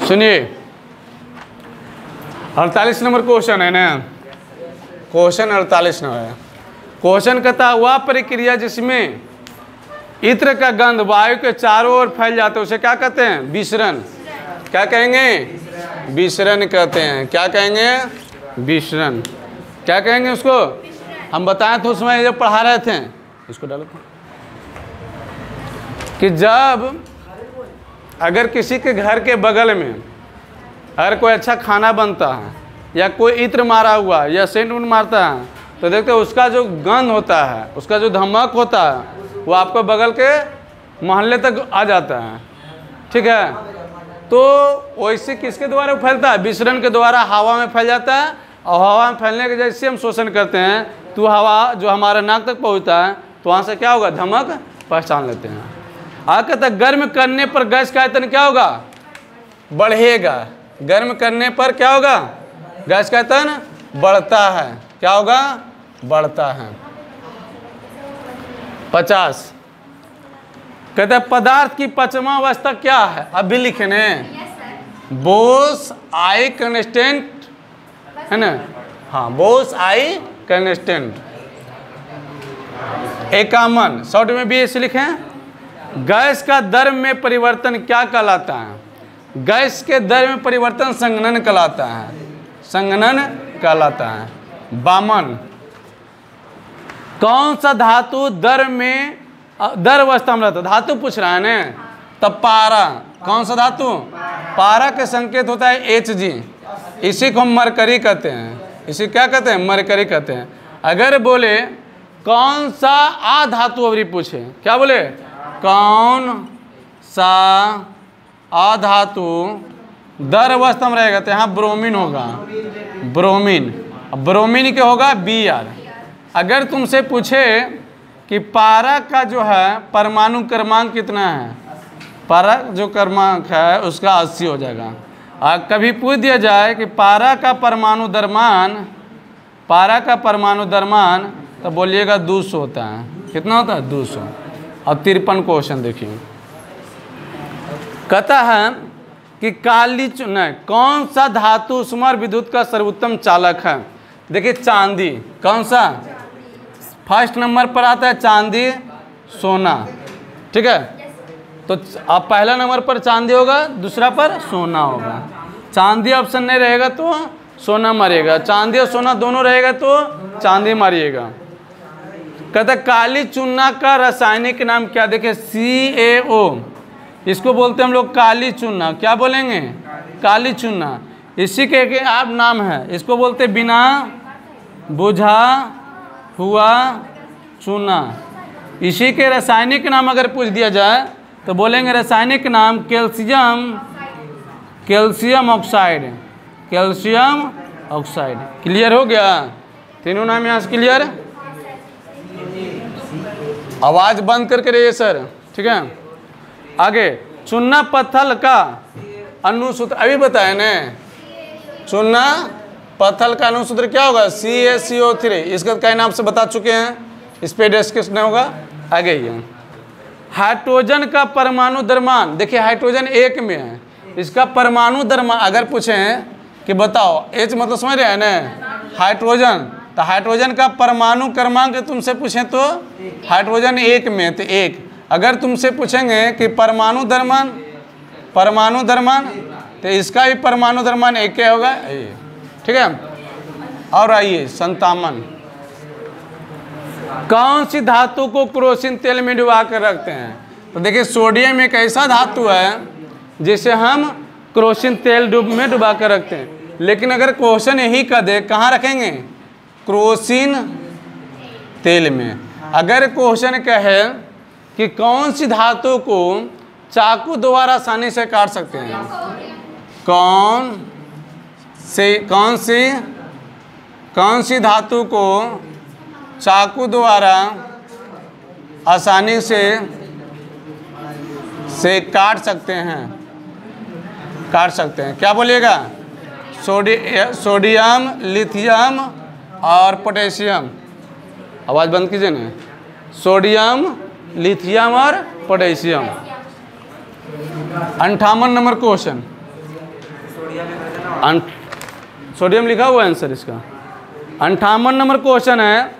S1: सुनिए 48 नंबर क्वेश्चन है ना, क्वेश्चन 48 नंबर है। क्वेश्चन कहता हुआ प्रक्रिया जिसमें इत्र का गंध वायु के चारों ओर फैल जाता है उसे क्या कहते हैं, विसरण। क्या कहेंगे, विसरण कहते हैं। क्या कहेंगे, विसरण। क्या कहेंगे उसको, हम बताएं तो उसमें जब पढ़ा रहे थे, इसको डालो कि जब अगर किसी के घर के बगल में अगर कोई अच्छा खाना बनता है या कोई इत्र मारा हुआ या सेंट उन मारता है तो देखते हो उसका जो गंध होता है, उसका जो धमक होता है वो आपको बगल के मोहल्ले तक आ जाता है। ठीक है, तो वैसे किसके द्वारा फैलता है, विसरण के द्वारा हवा में फैल जाता है। और हवा में फैलने के जैसे हम शोषण करते हैं तो हवा जो हमारे नाक तक पहुँचता है तो वहाँ से क्या होगा, धमक पहचान लेते हैं। आगे तक गर्म करने पर गैस का आयतन क्या होगा, बढ़ेगा। गर्म करने पर क्या होगा, गैस का आयतन बढ़ता है। क्या होगा, बढ़ता है। 50 कहते हैं पदार्थ की पांचवा अवस्था क्या है, अभी लिखने, बोस आई कंस्टेंट है ना, हाँ बोस आई कंस्टेंट। 51 शॉर्ट में भी ऐसे लिखें, गैस का दर में परिवर्तन क्या कहलाता है, गैस के दर में परिवर्तन संघनन कहलाता है, संघनन कहलाता है। 52 कौन सा धातु दर में दर अवस्था में रहता है, धातु पूछ रहा है ना, तब पारा। कौन सा धातु, पारा के संकेत होता है Hg, इसी को हम मरकरी कहते हैं। इसी क्या कहते हैं, मरकरी कहते हैं। अगर बोले कौन सा आ धातु अवरी पूछे, क्या बोले, कौन सा आ धातु दर अवस्था में रहेगा तो यहाँ ब्रोमीन होगा, ब्रोमीन। ब्रोमीन क्या होगा, Br। अगर तुमसे पूछे कि पारा का जो है परमाणु क्रमांक कितना है, पारा जो क्रमांक है उसका 80 हो जाएगा। कभी पूछ दिया जाए कि पारा का परमाणु द्रव्यमान, पारा का परमाणु द्रव्यमान, तो बोलिएगा 200 होता है। कितना होता है, 200। अब 53 क्वेश्चन देखिए, कहता है कि काली चूना कौन सा धातु स्मर विद्युत का सर्वोत्तम चालक है। देखिए चांदी, कौन सा, फर्स्ट नंबर पर आता है चांदी, सोना। ठीक है, तो अब पहला नंबर पर चांदी होगा, दूसरा पर सोना होगा। चांदी ऑप्शन नहीं रहेगा तो सोना मारिएगा, चांदी और सोना दोनों रहेगा तो चांदी मारिएगा। कहता काली चूना का रासायनिक नाम क्या, देखिए CaO, इसको बोलते हैं हम लोग काली चूना। क्या बोलेंगे, काली चूना। इसी के आप नाम है, इसको बोलते बिना बुझा हुआ चूना। इसी के रासायनिक नाम अगर पूछ दिया जाए तो बोलेंगे रासायनिक नाम calcium, calcium oxide, calcium oxide. Clear हो गया, तीनों नाम यहाँ से क्लियर। आवाज बंद करके रहिए सर, ठीक है। आगे चूना पत्थर का अनुसूत्र अभी बताए ना, चूना पत्थर का अनुसूत्र क्या होगा, CaCO3। इसका कई नाम से बता चुके हैं, इस पे डिस्कशन होगा आगे। ये हाइड्रोजन का परमाणु द्रव्यमान, देखिए हाइड्रोजन एक में है, इसका परमाणु द्रव्यमान अगर पूछें कि बताओ, H मतलब समझ रहे हैं ना, हाइड्रोजन, तो हाइड्रोजन का परमाणु क्रमांक तुमसे पूछें तो हाइड्रोजन एक में, तो एक। अगर तुमसे पूछेंगे कि परमाणु द्रव्यमान, परमाणु द्रव्यमान, तो इसका भी परमाणु द्रव्यमान एक क्या होगा, ठीक है। और आइए 57 कौन सी धातु को केरोसिन तेल में डुबा कर रखते हैं। तो देखिए सोडियम एक ऐसा धातु है जिसे हम केरोसिन तेल में डुबा कर रखते हैं। लेकिन अगर क्वेश्चन यही का दे कहाँ रखेंगे, क्रोसिन तेल में। अगर क्वेश्चन कहे कि कौन सी धातु को चाकू द्वारा आसानी से काट सकते हैं, कौन सी धातु को चाकू द्वारा आसानी से काट सकते हैं, क्या बोलिएगा? सोडियम, लिथियम और पोटेशियम। आवाज़ बंद कीजिए ना। सोडियम, लिथियम और पोटेशियम। 58 number question. सोडियम लिखा हुआ है आंसर इसका। 58 नंबर क्वेश्चन है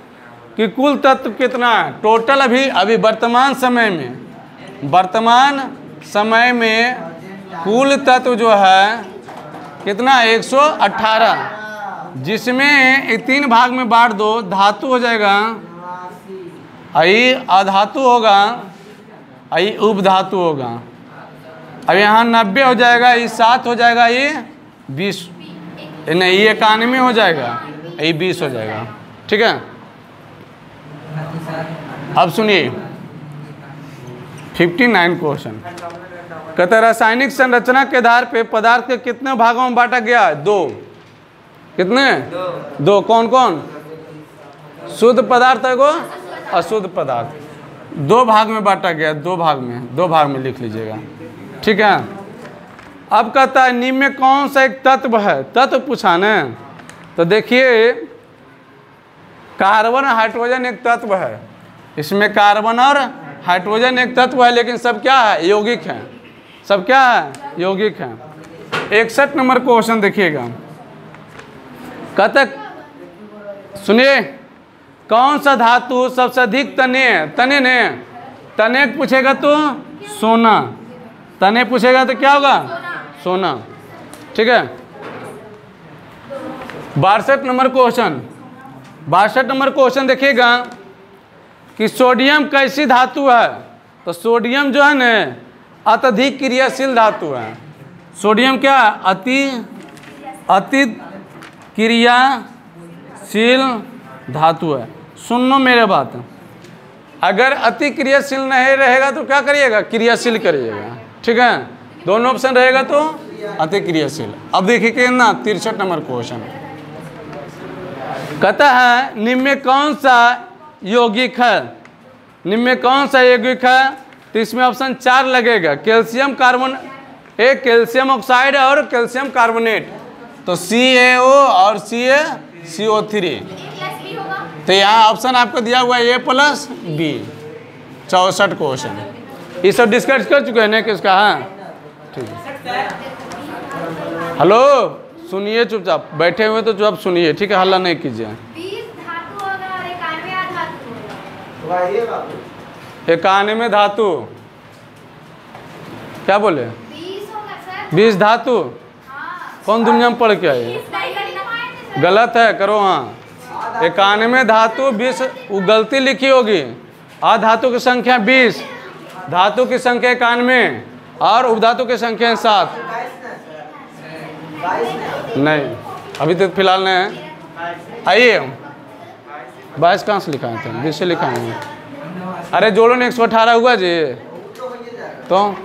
S1: कि कुल तत्व कितना है टोटल अभी वर्तमान समय में कुल तत्व जो है कितना? 118, जिसमें 3 भाग में बांट दो। धातु हो जाएगा, आई अधातु होगा, आई उपधातु होगा। अब यहाँ 90 हो जाएगा, ये 7 हो जाएगा, ये 20 नहीं, ये 91 हो जाएगा, ये 20 हो जाएगा। ठीक है, अब सुनिए 59 क्वेश्चन। कहते हैं रासायनिक संरचना के आधार पे पदार्थ के कितने भागों में बांटा गया है? 2। कितने? 2। कौन कौन? शुद्ध पदार्थ है को अशुद्ध पदार्थ। 2 भाग में बांटा गया, 2 भाग में लिख लीजिएगा। ठीक है, अब कहता है निम्न में कौन सा एक तत्व है? तत्व पूछा ना, तो देखिए कार्बन हाइड्रोजन एक तत्व है, इसमें कार्बन और हाइड्रोजन एक तत्व है, लेकिन सब क्या है? यौगिक है। सब क्या है? यौगिक है। 61 नंबर क्वेश्चन देखिएगा। कहते सुनिए कौन सा धातु सबसे अधिक तने है? तने पूछेगा तो सोना, तने पूछेगा तो क्या होगा? सोना। ठीक है, 62 नंबर क्वेश्चन देखिएगा कि सोडियम कैसी धातु है? तो सोडियम जो है ना अत्यधिक क्रियाशील धातु है। सोडियम क्या? अति क्रियाशील धातु है। सुन लो मेरे बात, अगर अति क्रियाशील नहीं रहेगा तो क्या करिएगा? क्रियाशील करिएगा। ठीक है, दोनों ऑप्शन रहेगा तो अति क्रियाशील। अब देखिए कितना 63 नंबर क्वेश्चन कहता है निम्न में कौन सा यौगिक है? निम्न में कौन सा यौगिक है? तो इसमें ऑप्शन 4 लगेगा, कैल्शियम कार्बन, एक कैल्शियम ऑक्साइड और कैल्शियम कार्बोनेट। तो CaO और CO3। तो यहाँ ऑप्शन आपको दिया हुआ है A+B। 64 क्वेश्चन ये सब डिस्कस कर चुके हैं ना किसका? हाँ ठीक है। हेलो सुनिए, चुपचाप बैठे हुए तो चुपचाप सुनिए, ठीक है, हल्ला नहीं कीजिए। 91 धातु क्या बोले? 20 धातु। कौन दुनिया में पढ़ के आए? गलत है, करो। हाँ 91 धातु 20, वो गलती लिखी होगी। धातु की संख्या 20, धातु की संख्या 91 और उपधातु की संख्या 7। नहीं अभी तो फिलहाल नहीं है। आइए 22 कहाँ से लिखा है? 20 से लिखा है। अरे जोड़ो ने 118 हुआ जी। तो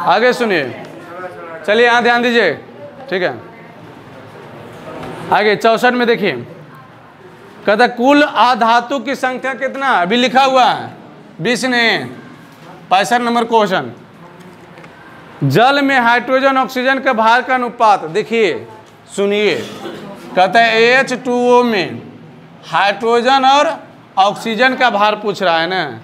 S1: आगे सुनिए, चलिए यहाँ ध्यान दीजिए। ठीक है, आगे 64 में देखिए, कहता कुल अधातु की संख्या कितना? अभी लिखा हुआ है 20 ने। 65 नंबर क्वेश्चन, जल में हाइड्रोजन ऑक्सीजन के भार का अनुपात देखिए, सुनिए। कहता है H2O में हाइड्रोजन और ऑक्सीजन का भार पूछ रहा है ना,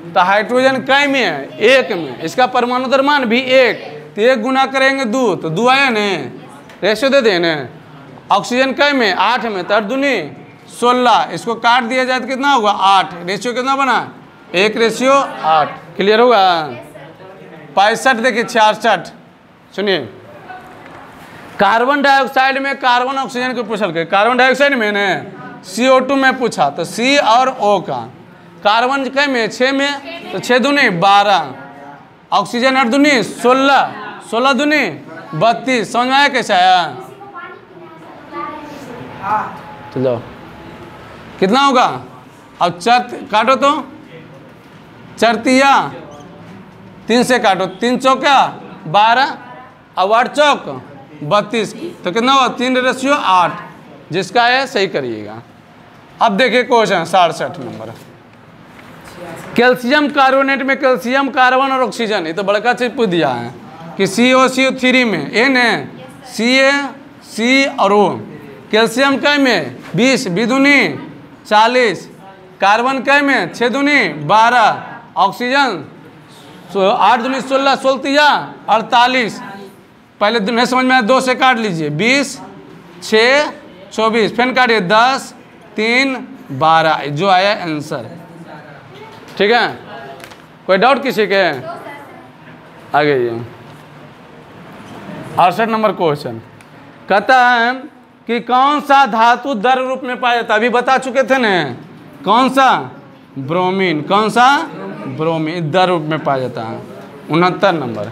S1: तो हाइड्रोजन कै में है? 1 में। इसका परमाणु द्रव्यमान भी 1, तो 1 गुना करेंगे 2, तो 2 आया न, रेशियो दे देना। ऑक्सीजन कै में? 8 में, तो 2 16। इसको काट दिया जाए तो कितना होगा? 8। रेशियो कितना बना? 1:8। क्लियर होगा? 65 देखिए 66 सुनिए, कार्बन डाइऑक्साइड में कार्बन ऑक्सीजन को पूछल के, कार्बन डाइऑक्साइड में ने CO2 में पूछा, तो C और O का। कार्बन कै में? 6 में, तो 6 दूनी 12। ऑक्सीजन 8 दूनी 16, 16 दूनी 32। समझ में आया कैसे आया? चलो कितना होगा? अब चर काटो तो, चरतिया 3 से काटो, 3 चौका 12 और 8 चौक 32, तो कितना हुआ? 3:8, जिसका है सही करिएगा। अब देखिए क्वेश्चन 67 नंबर, कैल्शियम कार्बोनेट में कैल्शियम, कार्बन और ऑक्सीजन, ये तो बड़का चीज पूछ दिया है कि COCO3 में N है, C और O। कैल्शियम कै में 20, 2 दूनी 40, कार्बन कै में 6 दूनी 12, ऑक्सीजन 8 दूनी 16, 16 48। पहले नहीं समझ में आया, 2 से काट लीजिए, 20 6 24, फिर काटिए 10 3 12, जो आया आंसर। ठीक है, कोई डाउट किसी के? आगे ये 68 नंबर क्वेश्चन कहता है कि कौन सा धातु द्रव रूप में पाया जाता है? अभी बता चुके थे ना, कौन सा? ब्रोमीन। कौन सा? ब्रोमीन द्रव रूप में पाया जाता है। 69 नंबर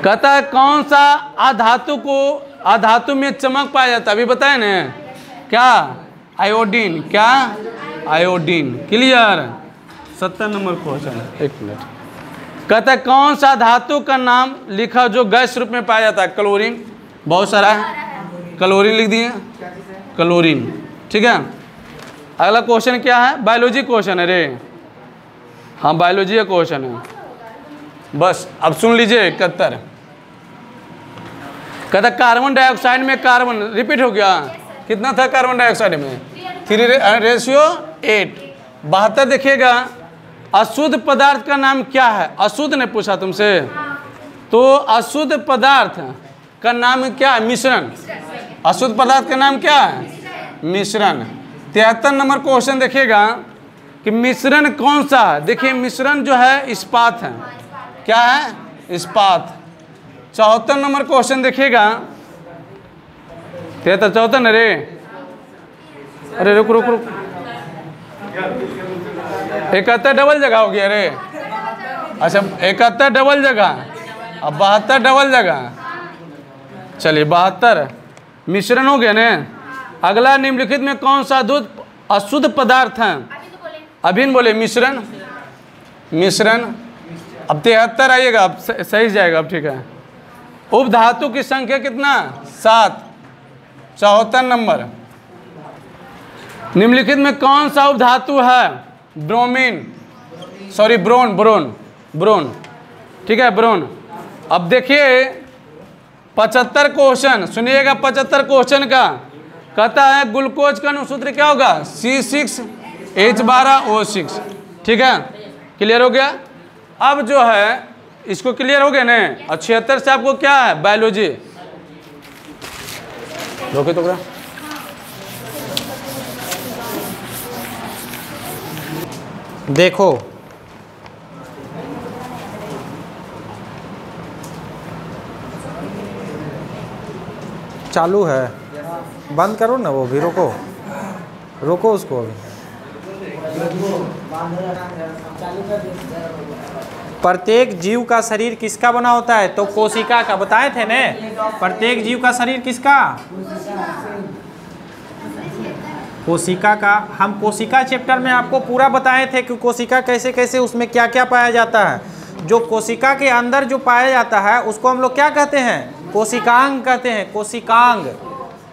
S1: कहता है कौन सा अधातु में चमक पाया जाता है? अभी बताए ना, क्या? आयोडीन। क्या? Iodine. Clear? 70 number question, 1 minute. कहता है कौन सा धातु का नाम लिखा जो गैस रूप में पाया जाता है? क्लोरीन। बहुत सारा है, क्लोरीन लिख दिए, क्लोरीन। ठीक है, अगला क्वेश्चन क्या है? बायोलॉजी क्वेश्चन है रे। हाँ, बायोलॉजी का क्वेश्चन है। बस अब सुन लीजिए 71। कहता कार्बन डाइऑक्साइड में, कार्बन रिपीट हो गया, कितना था कार्बन डाइऑक्साइड में? 3:8। 72 देखिएगा, अशुद्ध पदार्थ का नाम क्या है? अशुद्ध ने पूछा तुमसे, तो अशुद्ध पदार्थ का नाम क्या है? मिश्रण। अशुद्ध पदार्थ का नाम क्या है? मिश्रण। 73 नंबर क्वेश्चन देखिएगा कि मिश्रण कौन सा है? देखिए मिश्रण जो है इस्पात है। क्या है? इस्पात। 74 नंबर क्वेश्चन देखिएगा, 74 रे, अरे रुक रुक रुक, 71 डबल जगह हो गया रे। अच्छा 71 डबल जगह, अब 72 डबल जगह। चलिए 72 मिश्रण हो गया ना। अगला निम्नलिखित में कौन सा दूध अशुद्ध पदार्थ है? अभी बोले मिश्रण। मिश्रण। अब 73 आइएगा, अब सही जाएगा। अब ठीक है, उपधातु की संख्या कितना? 7। 74 नंबर, निम्नलिखित में कौन सा उपधातु है? Bromine, sorry boron, boron, boron. ठीक है, ब्रोन। अब देखिए 75 क्वेश्चन सुनिएगा, 75 क्वेश्चन का कहता है ग्लूकोज का अनुसूत्र क्या होगा? C6H12O6। ठीक है, क्लियर हो गया? अब जो है इसको क्लियर हो गया ना। और 76 से आपको क्या है? बायोलॉजी। रोके तो
S2: देखो चालू है, बंद करो ना वो भी, रोको रोको उसको अभी। प्रत्येक जीव का शरीर किसका बना होता है? तो कोशिका का। बताए थे ने, प्रत्येक जीव का शरीर किसका? कोशिका का। हम कोशिका चैप्टर में आपको पूरा बताए थे कि कोशिका कैसे कैसे, उसमें क्या क्या पाया जाता है। जो कोशिका के अंदर जो पाया जाता है उसको हम लोग क्या कहते हैं? कोशिकांग कहते हैं। कोशिकांग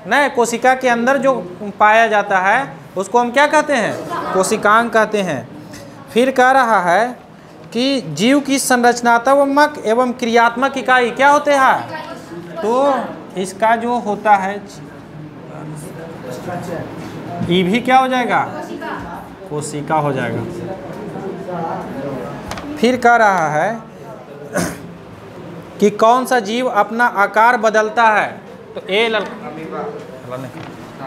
S2: नहीं, कोशिका के अंदर जो पाया जाता है उसको हम क्या कहते हैं? कोशिकांग कहते हैं। फिर कह रहा है कि जीव की संरचनात्मक एवं क्रियात्मक इकाई क्या होते हैं? तो इसका जो होता है ये भी क्या हो जाएगा? कोशिका हो जाएगा। फिर कह रहा है कि कौन सा जीव अपना आकार बदलता है? तो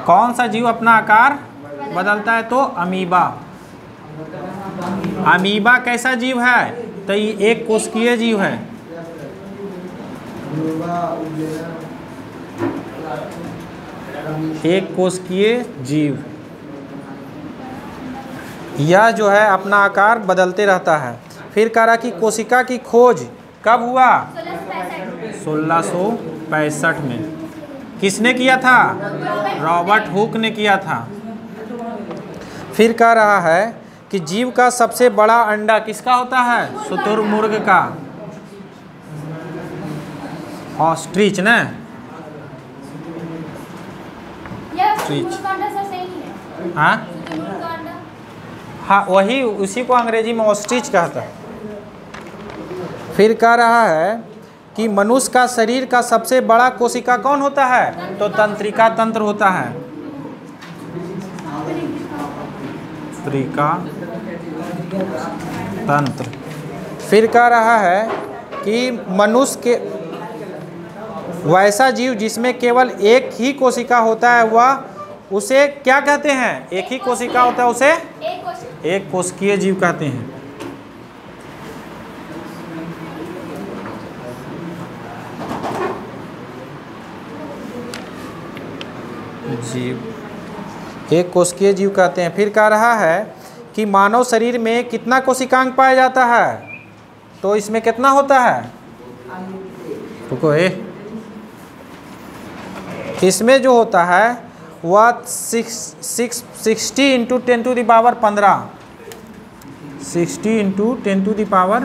S2: कौन सा जीव अपना आकार बदलता है? तो अमीबा। अमीबा कैसा जीव है? तो ये एक कोशिकीय जीव है। एक कोशिकीय जीव, यह जो है अपना आकार बदलते रहता है। फिर कह रहा कि कोशिका की खोज कब हुआ? 1665 में। किसने किया था? रॉबर्ट हुक ने किया था। फिर कह रहा है कि जीव का सबसे बड़ा अंडा किसका होता है? शुतुरमुर्ग का, ऑस्ट्रिच ना, हाँ हाँ वही, उसी को अंग्रेजी में ऑस्ट्रिच कहता है। फिर कह रहा है कि मनुष्य का शरीर का सबसे बड़ा कोशिका कौन होता है? तो तंत्रिका तंत्र होता है, तंत्रिका तंत्र। फिर कह रहा है कि मनुष्य के वैसा जीव जिसमें केवल एक ही कोशिका होता है वह उसे क्या कहते हैं? एक ही कोशिका होता है उसे एक कोशिकीय जीव कहते हैं। जीव एक कोशिकीय जीव कहते हैं। फिर कह रहा है कि मानव शरीर में कितना कोशिकांग पाया जाता है? तो इसमें कितना होता है? रुको इसमें जो होता है वह 60 into 10 to the power 15, 60 into 10 to the power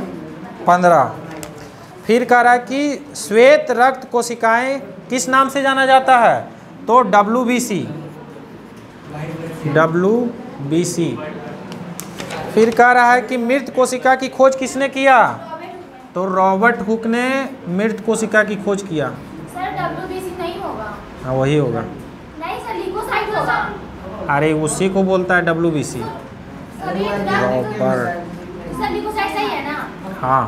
S2: 15। फिर कह रहा है कि श्वेत रक्त कोशिकाएं किस नाम से जाना जाता है? तो WBC, WBC। फिर कह रहा है कि मृत कोशिका की खोज किसने किया? तो रॉबर्ट हुक ने मृत कोशिका की खोज किया।
S3: सर WBC नहीं होगा।
S2: हाँ वही होगा।
S3: नहीं सर, ल्यूकोसाइट होगा।
S2: अरे उसी को बोलता है WBC, रॉबर्ट।
S3: सर ल्यूकोसाइट सही है ना?
S2: हाँ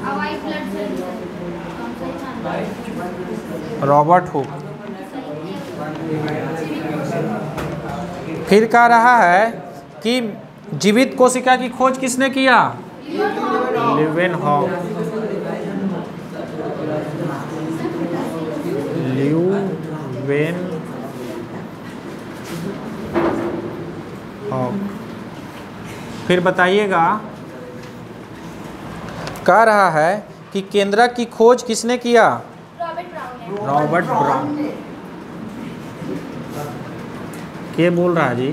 S3: white blood cell
S2: Robert Hooke. फिर कह रहा है कि जीवित कोशिका की खोज किसने किया? लीवेनहॉक, फिर बताइएगा। कह रहा है कि केंद्रक की खोज किसने किया? Robert brown. के बोल रहा है जी?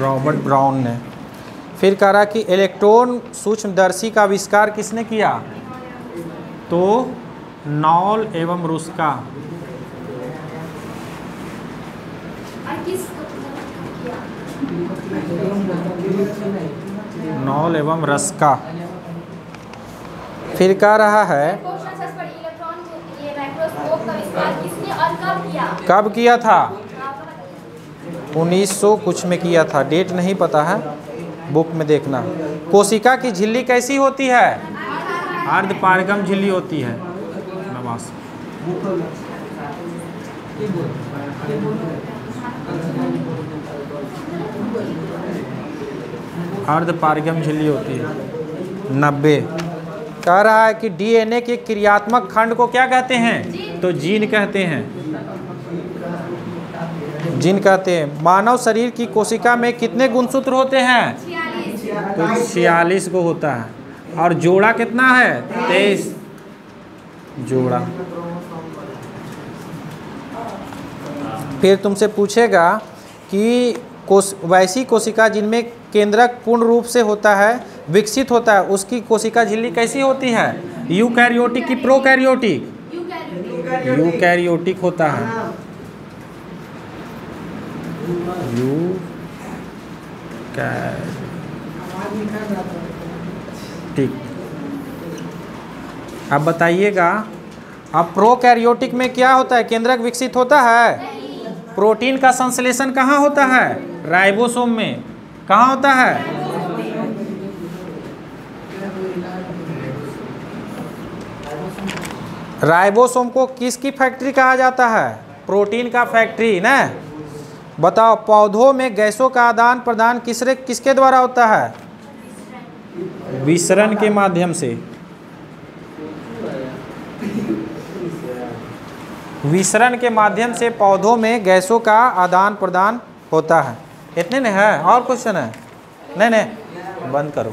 S2: रॉबर्ट ब्राउन ने। फिर कह रहा कि इलेक्ट्रॉन सूक्ष्मदर्शी का आविष्कार किसने किया? तो नॉल एवं रुस्का। नॉल एवं रस्का। फिर कह रहा है कब किया था? 1900 कुछ में किया था, डेट नहीं पता है, बुक में देखना। कोशिका की झिल्ली कैसी होती है? अर्धपारगम झिल्ली होती है। नमस्कार। अर्धपारगम झिल्ली होती है। 90। कह रहा है कि DNA के क्रियात्मक खंड को क्या कहते हैं? तो जीन कहते हैं, जीन कहते हैं। मानव शरीर की कोशिका में कितने गुणसूत्र होते हैं? तो 46 को होता है। और जोड़ा कितना है? 23 जोड़ा। फिर तुमसे पूछेगा कि वैसी कोशिका जिनमें केंद्रक पूर्ण रूप से होता है, विकसित होता है, उसकी कोशिका झिल्ली कैसी होती है? यूकैरियोटिक की प्रोकैरियोटिक? यूकैरियोटिक होता है। यूकैरियोटिक। अब बताइएगा, अब प्रोकैरियोटिक में क्या होता है? केंद्रक विकसित होता है। प्रोटीन का संश्लेषण कहाँ होता है? राइबोसोम में। कहाँ होता है? राइबोसोम को किसकी फैक्ट्री कहा जाता है? प्रोटीन का फैक्ट्री ना। बताओ, पौधों में गैसों का आदान प्रदान किसके द्वारा होता है? विसरण के माध्यम से। विसरण के माध्यम से पौधों में गैसों का आदान प्रदान होता है। इतने नहीं है? और क्वेश्चन है? नहीं, बंद करो।